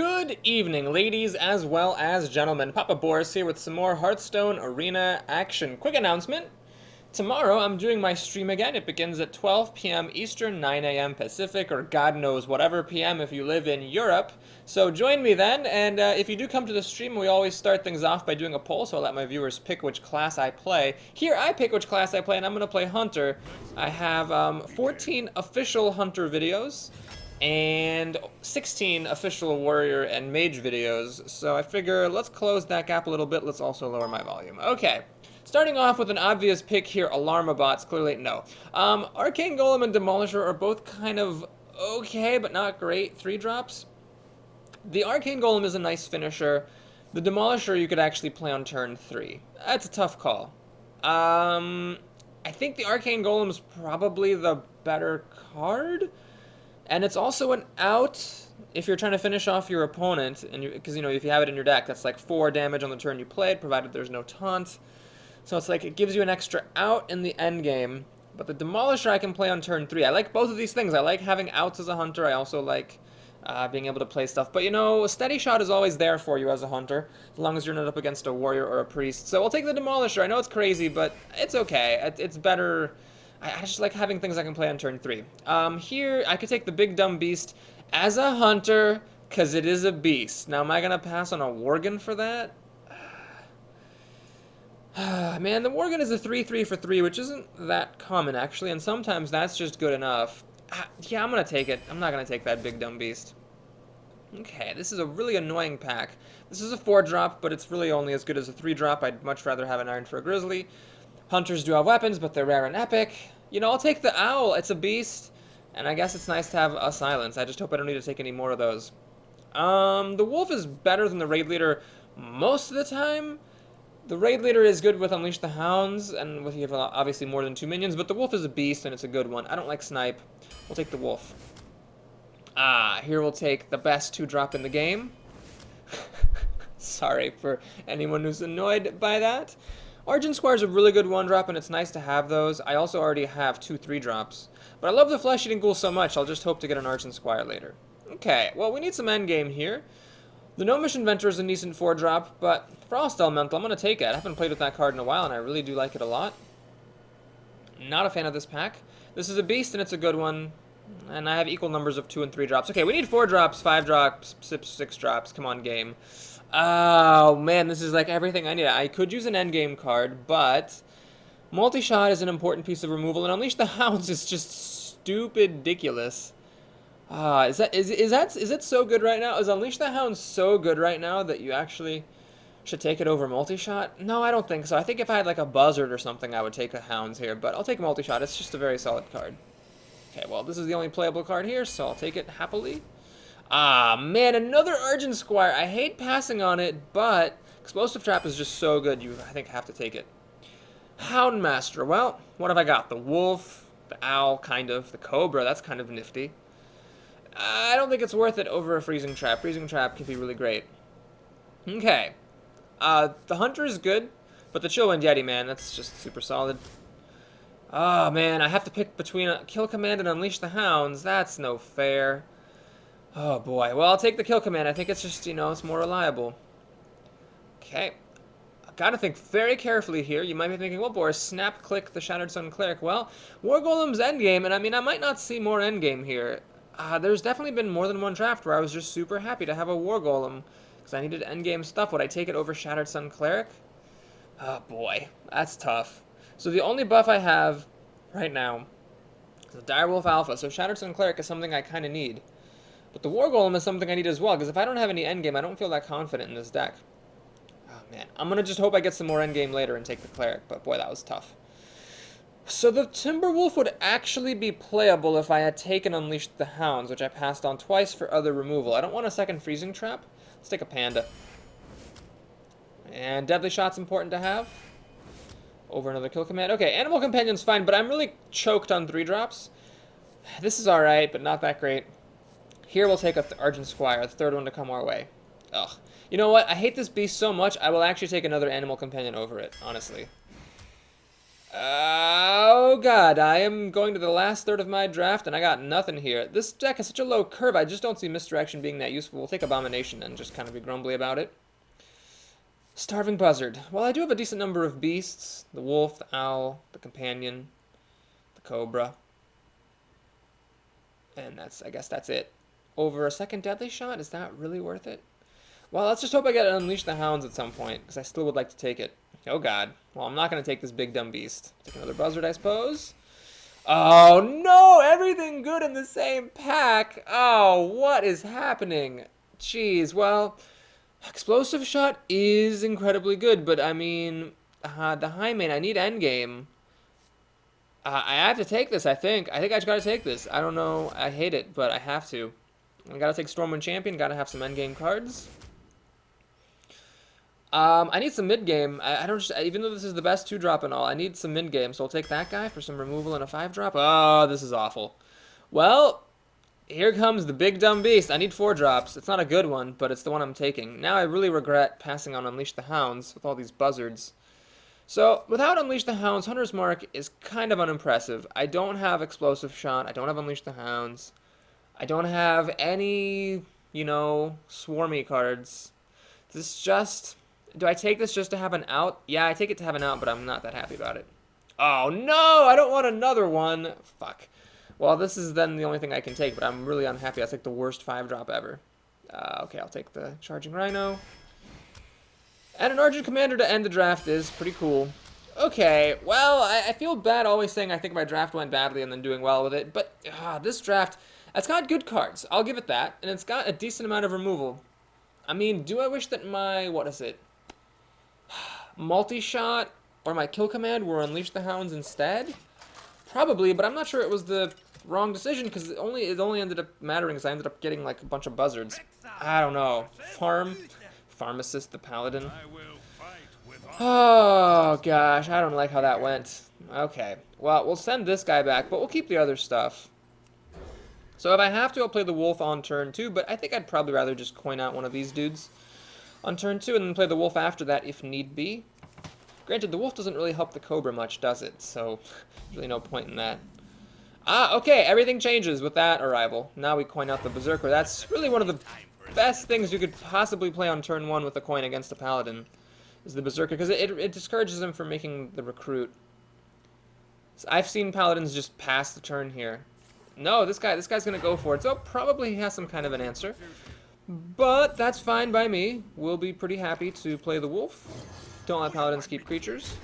Good evening, ladies as well as gentlemen. Papa Boris here with some more Hearthstone Arena action. Quick announcement. Tomorrow I'm doing my stream again. It begins at 12 p.m. Eastern, 9 a.m. Pacific, or God knows whatever p.m. if you live in Europe. So join me then, and if you do come to the stream, we always start things off by doing a poll, so I'll let my viewers pick which class I play. Here I pick which class I play, and I'm going to play Hunter. I have 14 official Hunter videos and 16 official Warrior and Mage videos, so I figure let's close that gap a little bit. Let's also lower my volume. Okay. Starting off with an obvious pick here, Alarmabots, clearly no. Arcane Golem and Demolisher are both kind of okay, but not great 3-drops. The Arcane Golem is a nice finisher. The Demolisher you could actually play on turn 3. That's a tough call. I think the Arcane Golem is probably the better card, and it's also an out if you're trying to finish off your opponent, and because if you have it in your deck, that's like 4 damage on the turn you played, provided there's no taunt. So it's like it gives you an extra out in the end game, but the Demolisher I can play on turn 3. I like both of these things. I like having outs as a hunter. I also like being able to play stuff. But a steady shot is always there for you as a hunter, as long as you're not up against a warrior or a priest. So I'll take the Demolisher. I know it's crazy, but it's okay. It's better. I just like having things I can play on turn 3. Here, I could take the Big Dumb Beast as a hunter, because it is a beast. Now, am I going to pass on a Worgen for that? Man, the Worgen is a 3/3 for 3, which isn't that common, actually, and sometimes that's just good enough. Yeah, I'm going to take it. I'm not going to take that Big Dumb Beast. Okay, this is a really annoying pack. This is a 4-drop, but it's really only as good as a 3-drop. I'd much rather have an Iron for a Grizzly. Hunters do have weapons, but they're rare and epic. I'll take the Owl. It's a beast, and I guess it's nice to have a Silence. I just hope I don't need to take any more of those. The Wolf is better than the Raid Leader most of the time. The Raid Leader is good with Unleash the Hounds, and you have obviously more than 2 minions, but the Wolf is a beast, and it's a good one. I don't like Snipe. We'll take the Wolf. Here we'll take the best 2-drop in the game. Sorry for anyone who's annoyed by that. Argent Squire is a really good 1-drop, and it's nice to have those. I also already have 2 3-drops. But I love the Flesh-Eating Ghoul so much, I'll just hope to get an Argent Squire later. Okay, well, we need some endgame here. The Gnomish Inventor is a decent 4-drop, but Frost Elemental, I'm going to take it. I haven't played with that card in a while, and I really do like it a lot. Not a fan of this pack. This is a beast, and it's a good one. And I have equal numbers of 2 and 3-drops. Okay, we need 4-drops, 5-drops, 6-drops. Come on, game. Oh, man, this is like everything I need. I could use an endgame card, but multi-shot is an important piece of removal, and Unleash the Hounds is just stupid ridiculous. Is it so good right now? Is Unleash the Hounds so good right now that you actually should take it over multi-shot? No, I don't think so. I think if I had like a Buzzard or something, I would take a Hounds here, but I'll take multi-shot. It's just a very solid card. Okay, well, this is the only playable card here, so I'll take it happily. Man, another Argent Squire. I hate passing on it, but Explosive Trap is just so good, you, I think, have to take it. Houndmaster. Well, what have I got? The Wolf, the Owl, kind of. The Cobra, that's kind of nifty. I don't think it's worth it over a Freezing Trap. Freezing Trap can be really great. Okay. The Hunter is good, but the Chillwind Yeti, man, that's just super solid. Oh, man, I have to pick between a Kill Command and Unleash the Hounds. That's no fair. Oh, boy. Well, I'll take the Kill Command. I think it's just, it's more reliable. Okay. I've got to think very carefully here. You might be thinking, well, Boris, snap-click the Shattered Sun Cleric. Well, War Golem's endgame, and I mean, I might not see more endgame here. There's definitely been more than one draft where I was just super happy to have a War Golem, because I needed endgame stuff. Would I take it over Shattered Sun Cleric? Oh, boy. That's tough. So the only buff I have right now is a Direwolf Alpha, so Shattered Sun Cleric is something I kind of need. But the War Golem is something I need as well, because if I don't have any endgame, I don't feel that confident in this deck. Oh, man. I'm going to just hope I get some more endgame later and take the Cleric, but boy, that was tough. So the Timberwolf would actually be playable if I had taken Unleashed the Hounds, which I passed on twice for other removal. I don't want a second Freezing Trap. Let's take a Panda. And Deadly Shot's important to have. Over another Kill Command. Okay, Animal Companion's fine, but I'm really choked on 3-drops. This is alright, but not that great. Here we'll take a Argent Squire, the 3rd one to come our way. Ugh. You know what? I hate this beast so much, I will actually take another Animal Companion over it, honestly. Oh god, I am going to the last third of my draft and I got nothing here. This deck has such a low curve, I just don't see Misdirection being that useful. We'll take Abomination and just kind of be grumbly about it. Starving Buzzard. Well, I do have a decent number of beasts. The wolf, the owl, the companion, the cobra. And I guess that's it. Over a second Deadly Shot? Is that really worth it? Well, let's just hope I get to Unleash the Hounds at some point, because I still would like to take it. Oh god. Well, I'm not going to take this big dumb beast. Take another Buzzard, I suppose. Oh no! Everything good in the same pack! Oh, what is happening? Jeez, well, Explosive Shot is incredibly good, but I mean, the high main, I need endgame. I have to take this, I think. I think I just gotta take this. I don't know. I hate it, but I have to. I gotta take Stormwind Champion. Gotta have some endgame cards. I need some mid-game. I don't just, even though this is the best 2-drop and all, I need some mid-game, so I'll take that guy for some removal and a 5-drop. Oh, this is awful. Well, here comes the big dumb beast. I need 4 drops. It's not a good one, but it's the one I'm taking. Now I really regret passing on Unleash the Hounds with all these buzzards. So, without Unleash the Hounds, Hunter's Mark is kind of unimpressive. I don't have Explosive Shot. I don't have Unleash the Hounds. I don't have any, you know, swarmy cards. This just... Do I take this just to have an out? Yeah, I take it to have an out, but I'm not that happy about it. Oh, no! I don't want another one! Fuck. Well, this is then the only thing I can take, but I'm really unhappy. That's like the worst 5-drop ever. Okay, I'll take the Charging Rhino. And an Argent Commander to end the draft is pretty cool. Okay, well, I feel bad always saying I think my draft went badly and then doing well with it, but this draft, it's got good cards. I'll give it that, and it's got a decent amount of removal. I mean, do I wish that my, what is it? Multi-shot or my kill command were Unleash the Hounds instead? Probably, but I'm not sure it was the wrong decision because it only ended up mattering because I ended up getting like a bunch of buzzards. I don't know. Pharmacist the Paladin. Oh gosh, I don't like how that went. Okay, well, we'll send this guy back, but we'll keep the other stuff. So if I have to, I'll play the wolf on turn 2, but I think I'd probably rather just coin out one of these dudes on turn 2 and then play the wolf after that if need be. Granted, the wolf doesn't really help the cobra much, does it? So, there's really no point in that. Okay, everything changes with that arrival. Now we coin out the Berserker. That's really one of the best things you could possibly play on turn 1 with a coin against a Paladin, is the Berserker, because it discourages him from making the Recruit. So I've seen Paladins just pass the turn here. No, this guy's going to go for it, so probably he has some kind of an answer. But that's fine by me. We'll be pretty happy to play the wolf. Don't let Paladins keep creatures.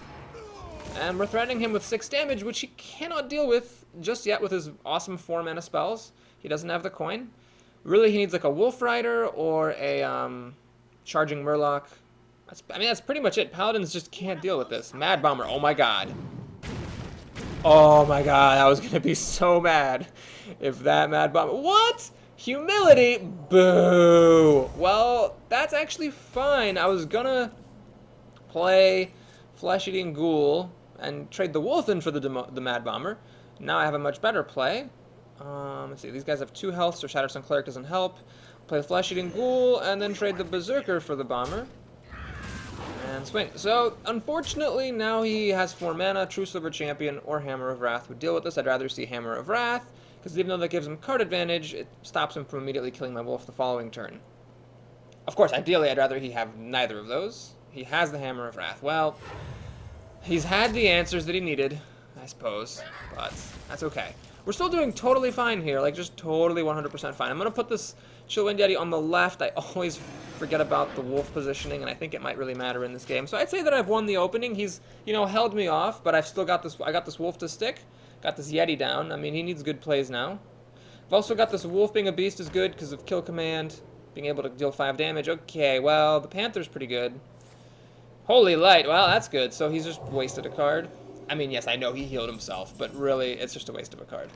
And we're threatening him with 6 damage, which he cannot deal with just yet with his awesome 4-mana spells. He doesn't have the coin. Really, he needs like a Wolf Rider or a Charging Murloc. That's pretty much it. Paladins just can't deal with this. Mad Bomber, oh my god. Oh my god, I was going to be so mad if that Mad Bomber... What? Humility? Boo! Well, that's actually fine. I was gonna play Flesh-Eating Ghoul and trade the Wolf in for the Mad Bomber. Now I have a much better play. Let's see, these guys have 2 health, so Shatterstone Cleric doesn't help. Play the Flesh-Eating Ghoul and then trade the Berserker for the Bomber. And swing. So, unfortunately, now he has 4 mana. True Silver Champion or Hammer of Wrath would deal with this. I'd rather see Hammer of Wrath, because even though that gives him card advantage, it stops him from immediately killing my wolf the following turn. Of course, ideally, I'd rather he have neither of those. He has the Hammer of Wrath. Well, he's had the answers that he needed, I suppose, but that's okay. We're still doing totally fine here, like just totally 100% fine. I'm going to put this Chillwind Yeti on the left. I always forget about the wolf positioning, and I think it might really matter in this game. So I'd say that I've won the opening. He's, you know, held me off, but I've still got this. I got this wolf to stick. Got this Yeti down. I mean, he needs good plays now. I've also got this wolf being a beast is good because of kill command, being able to deal 5 damage. Okay, well, the Panther's pretty good. Holy light. Well, that's good. So he's just wasted a card. I mean, yes, I know he healed himself, but really, it's just a waste of a card.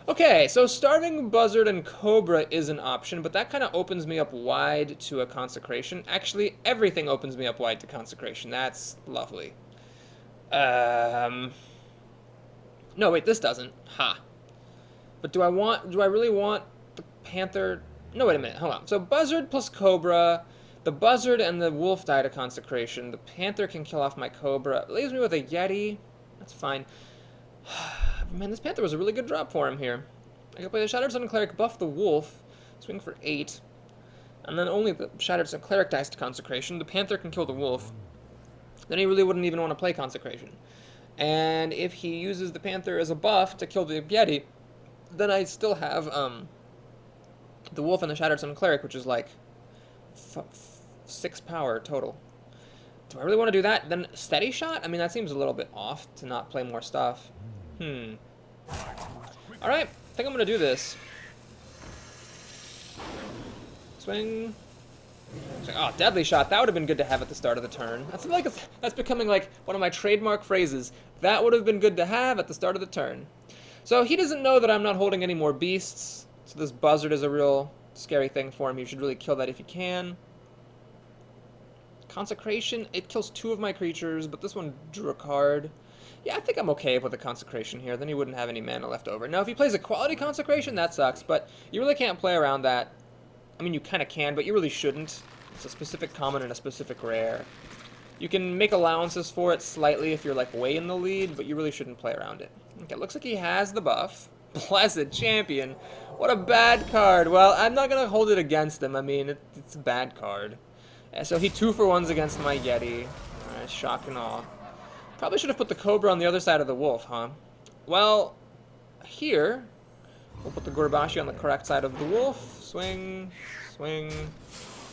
Okay, so Starving Buzzard and Cobra is an option, but that kind of opens me up wide to a Consecration. Actually, everything opens me up wide to Consecration. That's lovely. No, wait, this doesn't. Ha. But do I really want the Panther? No, wait a minute, hold on. So Buzzard plus Cobra, the Buzzard and the Wolf die to Consecration. The Panther can kill off my Cobra. It leaves me with a Yeti. That's fine. Man, this Panther was a really good drop for him here. I can play the Shattered Sun Cleric, buff the Wolf, swing for 8, and then only the Shattered Sun Cleric dies to Consecration. The Panther can kill the Wolf. Then he really wouldn't even want to play Consecration. And if he uses the Panther as a buff to kill the Yeti, then I still have the Wolf and the Shattered Sun Cleric, which is like 6 power total. Do I really want to do that? Then Steady Shot? I mean, that seems a little bit off to not play more stuff. Alright, I think I'm going to do this. Swing. Oh, Deadly Shot. That would have been good to have at the start of the turn. That's becoming like one of my trademark phrases. That would have been good to have at the start of the turn. So he doesn't know that I'm not holding any more beasts. So this Buzzard is a real scary thing for him. You should really kill that if you can. Consecration, it kills 2 of my creatures, but this one drew a card. Yeah, I think I'm okay with a Consecration here. Then he wouldn't have any mana left over. Now, if he plays a quality Consecration, that sucks, but you really can't play around that. I mean, you kind of can, but you really shouldn't. It's a specific common and a specific rare. You can make allowances for it slightly if you're, like, way in the lead, but you really shouldn't play around it. Okay, looks like he has the buff. Blessed Champion. What a bad card. Well, I'm not going to hold it against him. I mean, it's a bad card. So he 2-for-1s against my Yeti. Alright, shock and awe. Probably should have put the Cobra on the other side of the Wolf, huh? Well, here, we'll put the Gurabashi on the correct side of the Wolf. Swing, swing,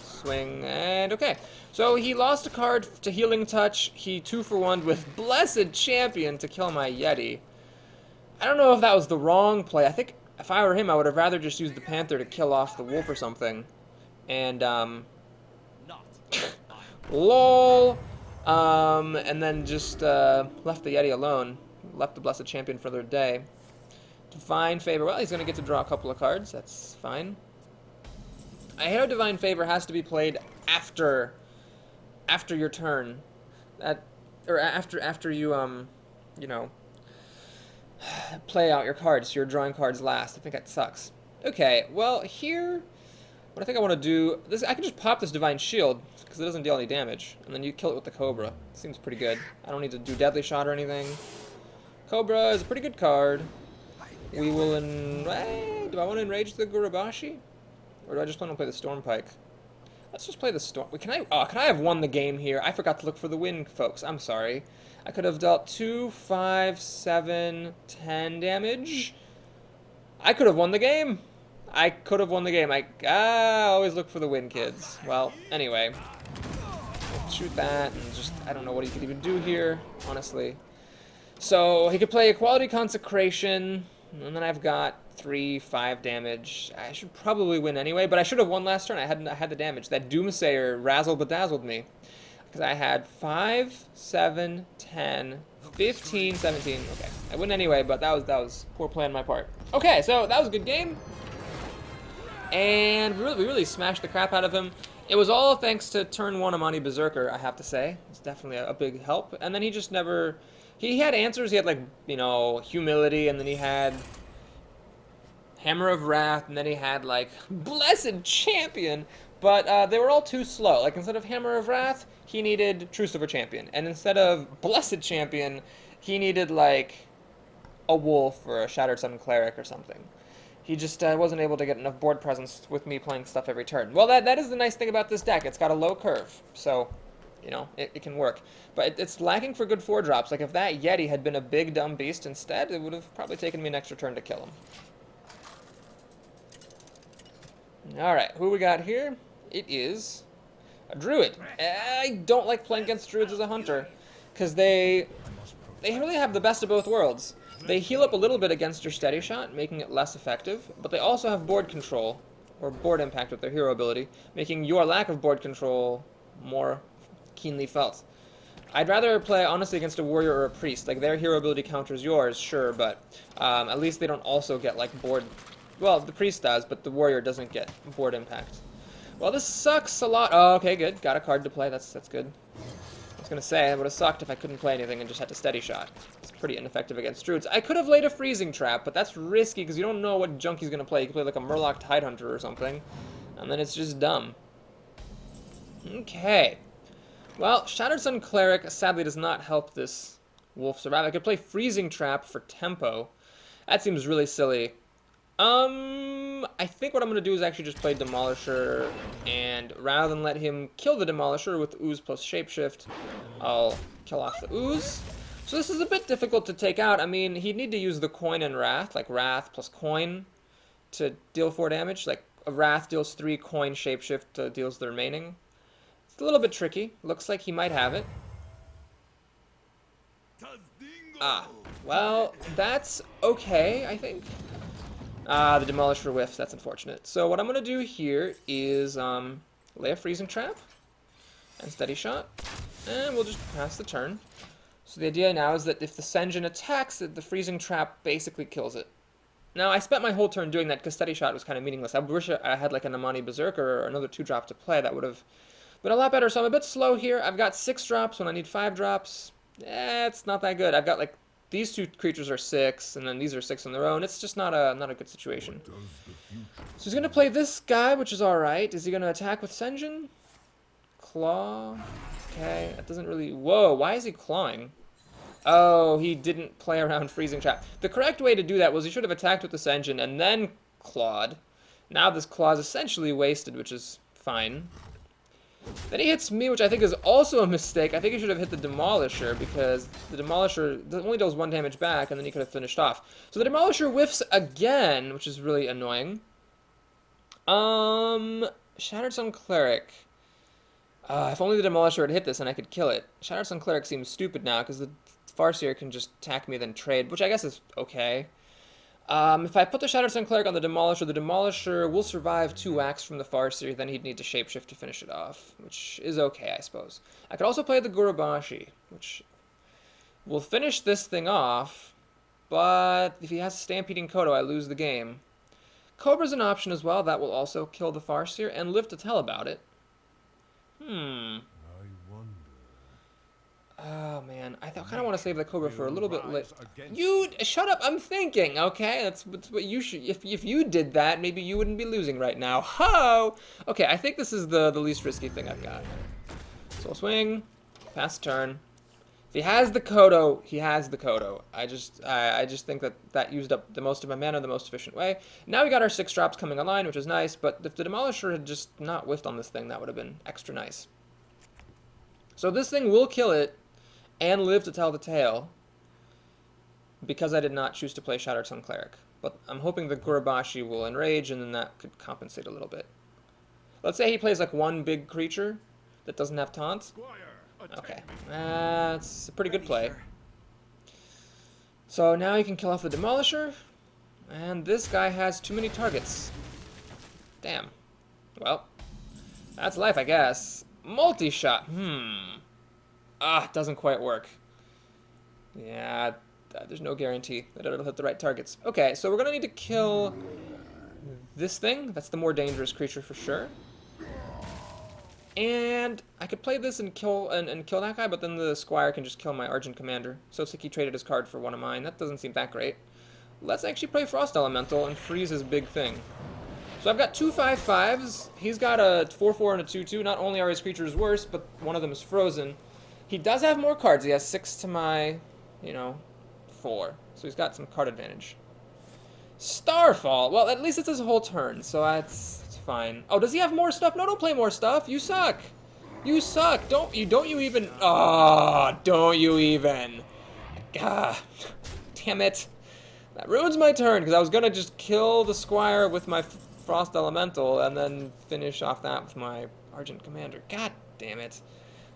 swing, and okay. So he lost a card to Healing Touch. He 2-for-1'd with Blessed Champion to kill my Yeti. I don't know if that was the wrong play. I think if I were him, I would have rather just used the Panther to kill off the Wolf or something. And, lol. And then just left the Yeti alone. Left the Blessed Champion for their day. Divine Favor. Well, he's going to get to draw a couple of cards. That's fine. I hear Divine Favor has to be played after your turn. Or after you, you know, play out your cards. So you're drawing cards last. I think that sucks. Okay, well, here, what I think I want to do, I can just pop this Divine Shield, because it doesn't deal any damage, and then you kill it with the Cobra. Seems pretty good. I don't need to do Deadly Shot or anything. Cobra is a pretty good card. We will do I want to enrage the Gurabashi? Or do I just want to play the Stormpike? Let's just play the Storm. Wait, can I have won the game here? I forgot to look for the win, folks. I'm sorry. I could have dealt 2, 5, 7, 10 damage. I could have won the game. I could have won the game. I always look for the win, kids. Well, anyway. Shoot that, and just, I don't know what he could even do here, honestly. So, he could play Equality Consecration, and then I've got 3, 5 damage. I should probably win anyway, but I should have won last turn. I had the damage. That Doomsayer razzle-bedazzled me. Because I had 5, 7, 10, 15, 17. Okay, I win anyway, but that was poor play on my part. Okay, so that was a good game. And we really smashed the crap out of him. It was all thanks to turn 1 Amani Berserker, I have to say. It's definitely a big help. And then he just never... He had answers. He had, like, you know, Humility, and then he had Hammer of Wrath, and then he had, like, Blessed Champion. But they were all too slow. Like, instead of Hammer of Wrath, he needed Truce Over Champion. And instead of Blessed Champion, he needed, like, a Wolf or a Shattered Sun Cleric or something. He just wasn't able to get enough board presence with me playing stuff every turn. Well, that is the nice thing about this deck. It's got a low curve, so, you know, it can work. But it's lacking for good 4-drops. Like, if that Yeti had been a big, dumb beast instead, it would have probably taken me an extra turn to kill him. Alright, who we got here? It is a Druid. I don't like playing against Druids as a hunter, because they really have the best of both worlds. They heal up a little bit against your Steady Shot, making it less effective, but they also have board control, or board impact with their hero ability, making your lack of board control more keenly felt. I'd rather play, honestly, against a warrior or a priest. Like, their hero ability counters yours, sure, but at least they don't also get, like, board... Well, the priest does, but the warrior doesn't get board impact. Well, this sucks a lot. Oh, okay, good. Got a card to play. That's good. I was going to say, it would have sucked if I couldn't play anything and just had to Steady Shot. It's pretty ineffective against Druids. I could have laid a Freezing Trap, but that's risky because you don't know what junk he's going to play. He could play like a Murloc Tidehunter or something, and then it's just dumb. Okay. Well, Shattered Sun Cleric sadly does not help this Wolf survive. I could play Freezing Trap for tempo. That seems really silly. I think what I'm going to do is actually just play Demolisher, and rather than let him kill the Demolisher with Ooze plus Shapeshift, I'll kill off the Ooze. So this is a bit difficult to take out. I mean, he'd need to use the Coin and Wrath, like Wrath plus Coin, to deal 4 damage. Like, a Wrath deals 3, Coin Shapeshift deals the remaining. It's a little bit tricky. Looks like he might have it. Ah, well, that's okay, I think. Ah, the Demolisher whiffs. That's unfortunate. So what I'm going to do here is lay a Freezing Trap and Steady Shot, and we'll just pass the turn. So the idea now is that if the Senjin attacks, the Freezing Trap basically kills it. Now, I spent my whole turn doing that because Steady Shot was kind of meaningless. I wish I had like an Amani Berserker or another 2-drop to play. That would have been a lot better. So I'm a bit slow here. I've got 6 drops when I need 5 drops. It's not that good. I've got like these 2 creatures are 6, and then these are 6 on their own. It's just not a good situation. So he's gonna play this guy, which is all right. Is he gonna attack with Senjin? Claw. Okay, that doesn't really. Whoa! Why is he clawing? Oh, he didn't play around Freezing Trap. The correct way to do that was he should have attacked with the Senjin and then clawed. Now this claw is essentially wasted, which is fine. Then he hits me, which I think is also a mistake. I think he should have hit the Demolisher, because the Demolisher only does 1 damage back, and then he could have finished off. So the Demolisher whiffs again, which is really annoying. Shattered Sun Cleric. If only the Demolisher had hit this and I could kill it. Shattered Sun Cleric seems stupid now, because the Farseer can just attack me then trade, which I guess is okay. If I put the Shattered Sun Cleric on the Demolisher will survive 2 whacks from the Farseer, then he'd need to Shapeshift to finish it off, which is okay, I suppose. I could also play the Gurubashi, which will finish this thing off, but if he has Stampeding Kodo, I lose the game. Cobra's an option as well. That will also kill the Farseer and live to tell about it. Oh man, I kind of want to save the Cobra for a little bit later. You shut up! I'm thinking. Okay, that's what you should. If you did that, maybe you wouldn't be losing right now. Ho! Okay, I think this is the least risky thing I've got. So we'll swing, pass turn. If he has the Kodo, he has the Kodo. I just think that used up the most of my mana the most efficient way. Now we got our 6 drops coming online, which is nice. But if the Demolisher had just not whiffed on this thing, that would have been extra nice. So this thing will kill it and live to tell the tale, because I did not choose to play Shattered Sun Cleric. But I'm hoping the Gurubashi will enrage, and then that could compensate a little bit. Let's say he plays like 1 big creature that doesn't have taunt. Okay, that's a pretty good play. So now you can kill off the Demolisher, and this guy has too many targets. Damn. Well, that's life, I guess. Multi-shot. It doesn't quite work. Yeah, there's no guarantee that it'll hit the right targets. Okay, so we're gonna need to kill this thing. That's the more dangerous creature for sure. And I could play this and kill that guy, but then the Squire can just kill my Argent Commander. So it's like he traded his card for one of mine. That doesn't seem that great. Let's actually play Frost Elemental and freeze his big thing. So I've got 2 5/5s. He's got a 4/4 and a 2/2. Not only are his creatures worse, but one of them is frozen. He does have more cards. He has 6 to my, 4. So he's got some card advantage. Starfall. Well, at least it's his whole turn, so it's fine. Oh, does he have more stuff? No, don't play more stuff. You suck. You suck. Don't you even. Oh, don't you even. God. Damn it. That ruins my turn, because I was going to just kill the Squire with my Frost Elemental and then finish off that with my Argent Commander. God damn it.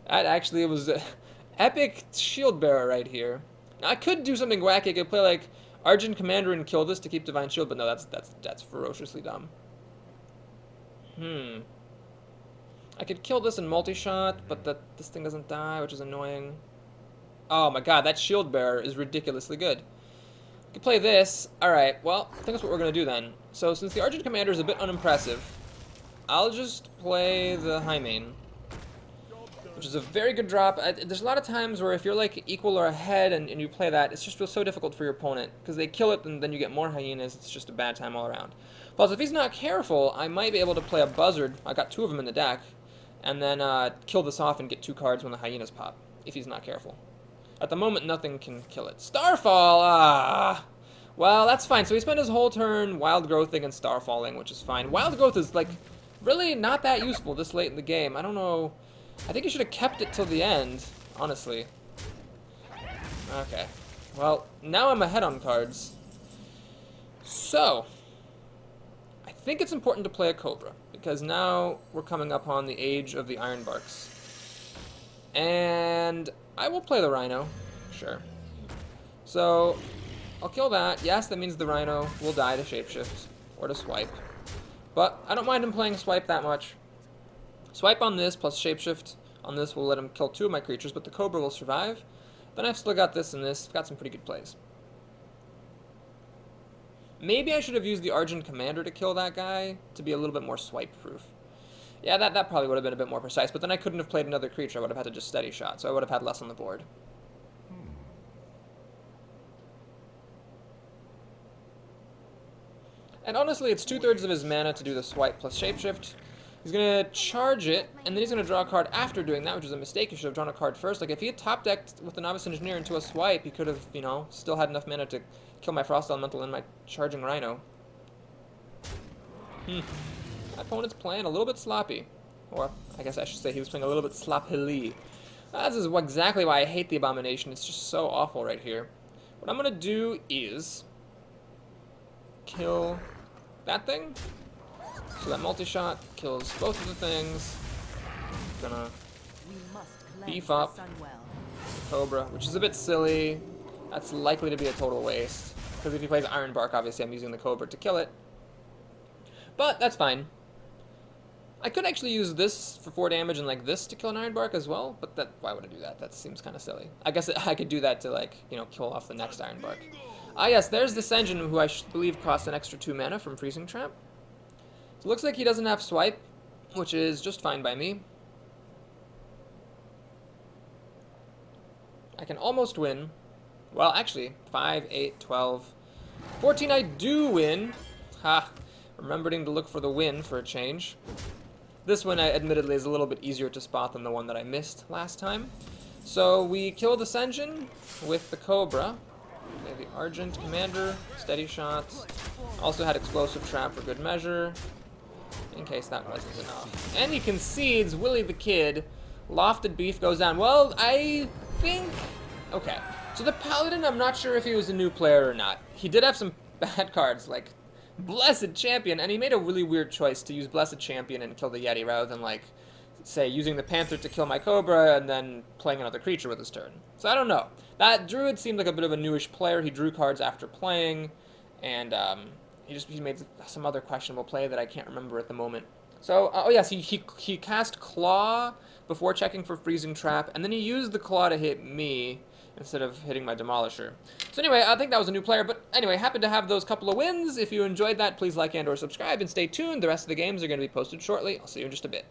That actually was an epic Shield Bearer right here. Now, I could do something wacky. I could play like Argent Commander and kill this to keep Divine Shield, but no, that's ferociously dumb. I could kill this in multi-shot, but this thing doesn't die, which is annoying. Oh my god, that Shield Bearer is ridiculously good. I could play this. Alright, well, I think that's what we're going to do then. So, since the Argent Commander is a bit unimpressive, I'll just play the Highmane, which is a very good drop. There's a lot of times where if you're like equal or ahead and you play that, it's just so difficult for your opponent, because they kill it and then you get more hyenas. It's just a bad time all around. Plus, if he's not careful, I might be able to play a Buzzard. I got 2 of them in the deck, and then kill this off and get 2 cards when the hyenas pop, if he's not careful. At the moment, nothing can kill it. Starfall! Ah! Well, that's fine. So he spent his whole turn wild growthing and starfalling, which is fine. Wild growth is, like, really not that useful this late in the game. I don't know. I think he should have kept it till the end, honestly. Okay. Well, now I'm ahead on cards. So, I think it's important to play a Cobra, because now we're coming up on the age of the Ironbarks. And I will play the Rhino, sure. So, I'll kill that. Yes, that means the Rhino will die to Shapeshift, or to Swipe. But I don't mind him playing Swipe that much. Swipe on this plus Shapeshift on this will let him kill 2 of my creatures, but the Cobra will survive. Then I've still got this and this. I've got some pretty good plays. Maybe I should have used the Argent Commander to kill that guy to be a little bit more swipe-proof. Yeah, that probably would have been a bit more precise, but then I couldn't have played another creature. I would have had to just steady shot, so I would have had less on the board. And honestly, it's 2/3 of his mana to do the swipe plus Shapeshift. He's going to charge it, and then he's going to draw a card after doing that, which is a mistake. He should have drawn a card first. Like, if he had top-decked with the Novice Engineer into a swipe, he could have, you know, still had enough mana to kill my Frost Elemental and my Charging Rhino. My opponent's playing a little bit sloppy. Or, I guess I should say he was playing a little bit sloppily. This is exactly why I hate the Abomination. It's just so awful right here. What I'm going to do is kill that thing. So that multi-shot kills both of the things. Gonna beef up Cobra, which is a bit silly. That's likely to be a total waste. Because if he plays Ironbark, obviously I'm using the Cobra to kill it. But that's fine. I could actually use this for 4 damage and like this to kill an Ironbark as well, but why would I do that? That seems kind of silly. I guess I could do that to, like, you know, kill off the next Ironbark. Ah yes, there's this engine who I believe costs an extra 2 mana from Freezing Trap. So it looks like he doesn't have Swipe, which is just fine by me. I can almost win. Well, actually, 5, 8, 12, 14 I do win. Ha! Remembering to look for the win for a change. This one, admittedly, is a little bit easier to spot than the one that I missed last time. So we kill this engine with the Cobra. Okay, the Argent Commander, steady shots. Also had Explosive Trap for good measure, in case that wasn't enough. And he concedes. Willie the Kid. Lofted Beef goes down. Well, I think... Okay. So the Paladin, I'm not sure if he was a new player or not. He did have some bad cards, like Blessed Champion, and he made a really weird choice to use Blessed Champion and kill the Yeti rather than, like, say, using the Panther to kill my Cobra and then playing another creature with his turn. So I don't know. That Druid seemed like a bit of a newish player. He drew cards after playing, and he made some other questionable play that I can't remember at the moment. So, oh yes, he cast Claw before checking for Freezing Trap, and then he used the Claw to hit me instead of hitting my Demolisher. So anyway, I think that was a new player, but anyway, happy to have those couple of wins. If you enjoyed that, please like and or subscribe, and stay tuned. The rest of the games are going to be posted shortly. I'll see you in just a bit.